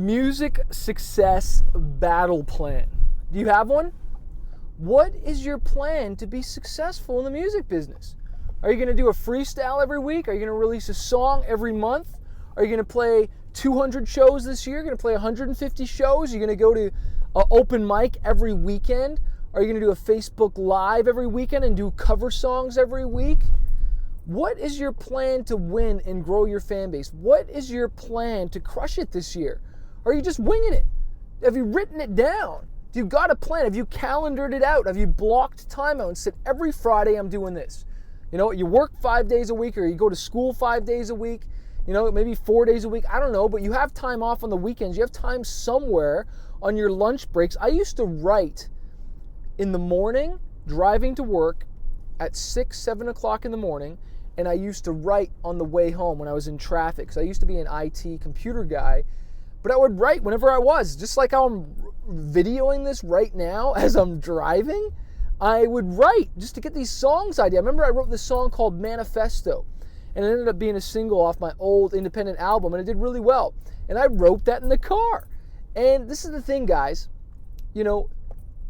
Music success battle plan. Do you have one? What is your plan to be successful in the music business? Are you going to do a freestyle every week? Are you going to release a song every month? Are you going to play 200 shows this year? Are you going to play 150 shows? Are you going to go to an open mic every weekend? Are you going to do a Facebook Live every weekend and do cover songs every week? What is your plan to win and grow your fan base? What is your plan to crush it this year? Are you just winging it? Have you written it down? Do you got a plan? Have you calendared it out? Have you blocked time out and said, every Friday I'm doing this? You know, you work 5 days a week, or you go to school 5 days a week, you know, maybe 4 days a week, I don't know, but you have time off on the weekends. You have time somewhere on your lunch breaks. I used to write in the morning, driving to work at 6, 7 o'clock in the morning, and I used to write on the way home when I was in traffic. So I used to be an IT computer guy, but I would write whenever I was, just like how I'm videoing this right now as I'm driving. I would write just to get these songs idea. I remember I wrote this song called Manifesto, and it ended up being a single off my old independent album, and it did really well. And I wrote that in the car. And this is the thing, guys. You know,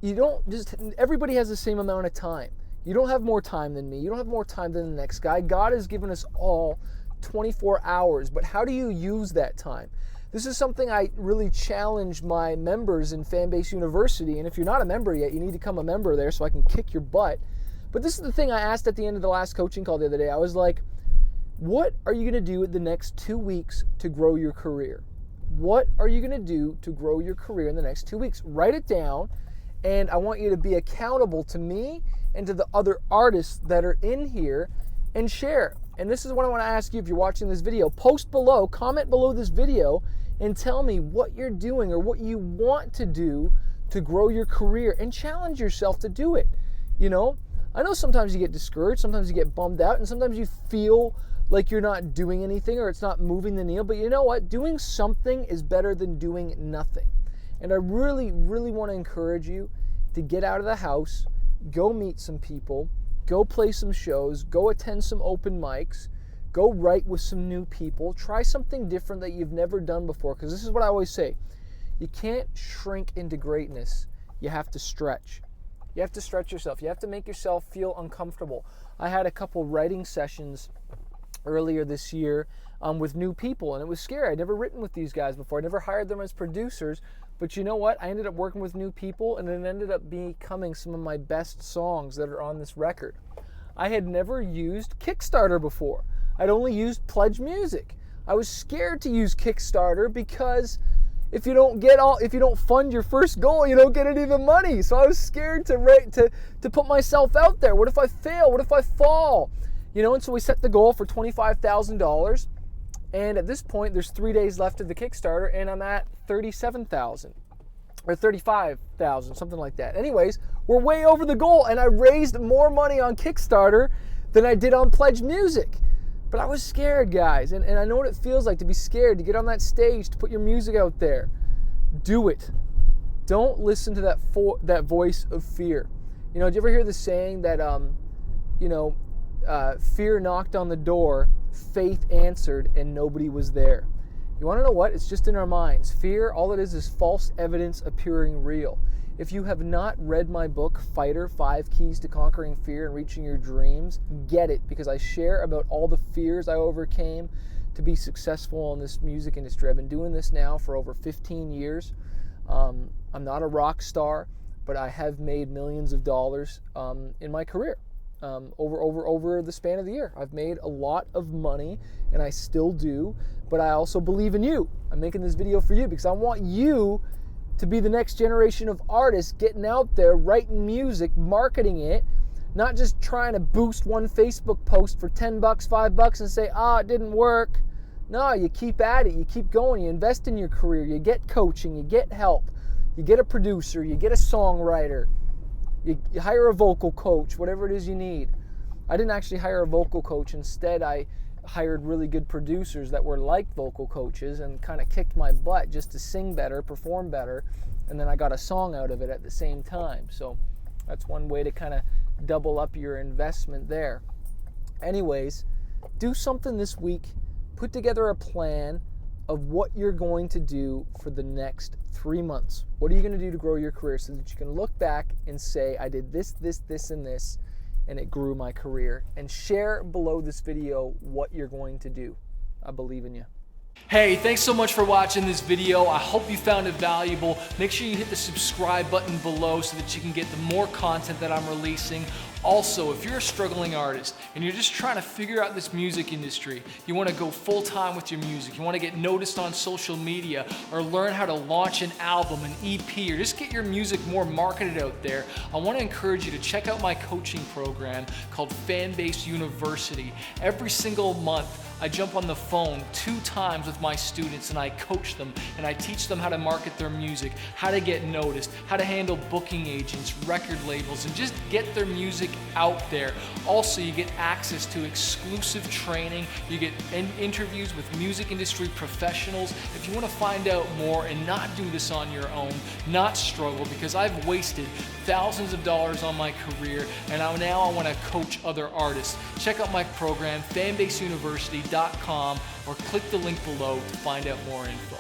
you don't just, everybody has the same amount of time. You don't have more time than me. You don't have more time than the next guy. God has given us all 24 hours, but how do you use that time? This is something I really challenge my members in Fanbase University, and if you're not a member yet, you need to become a member there so I can kick your butt. But this is the thing I asked at the end of the last coaching call the other day. I was like, what are you going to do in the next 2 weeks to grow your career? What are you going to do to grow your career in the next 2 weeks? Write it down, and I want you to be accountable to me and to the other artists that are in here, and share. And this is what I want to ask you if you're watching this video. Post below, comment below this video, and tell me what you're doing or what you want to do to grow your career, and challenge yourself to do it. You know, I know sometimes you get discouraged, sometimes you get bummed out, and sometimes you feel like you're not doing anything or it's not moving the needle. But you know what? Doing something is better than doing nothing. And I really, really want to encourage you to get out of the house, go meet some people, go play some shows, go attend some open mics, go write with some new people, try something different that you've never done before. Because this is what I always say, you can't shrink into greatness, you have to stretch. You have to stretch yourself, you have to make yourself feel uncomfortable. I had a couple writing sessions earlier this year with new people, and it was scary. I'd never written with these guys before, I never hired them as producers. But you know what? I ended up working with new people, and it ended up becoming some of my best songs that are on this record. I had never used Kickstarter before. I'd only used Pledge Music. I was scared to use Kickstarter because if you don't fund your first goal, you don't get any of the money. So I was scared to put myself out there. What if I fail? What if I fall? You know, and so we set the goal for $25,000. And at this point, there's 3 days left of the Kickstarter, and I'm at $37,000 or $35,000, something like that. Anyways, we're way over the goal, and I raised more money on Kickstarter than I did on Pledge Music. But I was scared, guys, and I know what it feels like to be scared, to get on that stage, to put your music out there. Do it. Don't listen to that voice of fear. You know, did you ever hear the saying that, fear knocked on the door, faith answered, and nobody was there? You want to know what? It's just in our minds. Fear, all it is false evidence appearing real. If you have not read my book, Fighter, 5 Keys to Conquering Fear and Reaching Your Dreams, get it, because I share about all the fears I overcame to be successful in this music industry. I've been doing this now for over 15 years. I'm not a rock star, but I have made millions of dollars in my career. Over the span of the year. I've made a lot of money, and I still do, but I also believe in you. I'm making this video for you because I want you to be the next generation of artists getting out there, writing music, marketing it, not just trying to boost one Facebook post for $10, $5 and say, it didn't work. No, you keep at it, you keep going, you invest in your career, you get coaching, you get help, you get a producer, you get a songwriter, you hire a vocal coach, whatever it is you need. I didn't actually hire a vocal coach. Instead, I hired really good producers that were like vocal coaches and kind of kicked my butt just to sing better, perform better, and then I got a song out of it at the same time. So that's one way to kind of double up your investment there. Anyways, do something this week. Put together a plan. of what you're going to do for the next 3 months. What are you going to do to grow your career so that you can look back and say, I did this, this, this, and this, and it grew my career? And share below this video what you're going to do. I believe in you. Hey, thanks so much for watching this video. I hope you found it valuable. Make sure you hit the subscribe button below so that you can get the more content that I'm releasing. Also, if you're a struggling artist and you're just trying to figure out this music industry, you want to go full-time with your music, you want to get noticed on social media, or learn how to launch an album, an EP, or just get your music more marketed out there, I want to encourage you to check out my coaching program called Fanbase University. Every single month, I jump on the phone 2 times with my students and I coach them and I teach them how to market their music, how to get noticed, how to handle booking agents, record labels, and just get their music out there. Also, you get access to exclusive training, you get interviews with music industry professionals. If you want to find out more and not do this on your own, not struggle, because I've wasted thousands of dollars on my career and now I want to coach other artists. Check out my program, fanbaseuniversity.com, or click the link below to find out more info.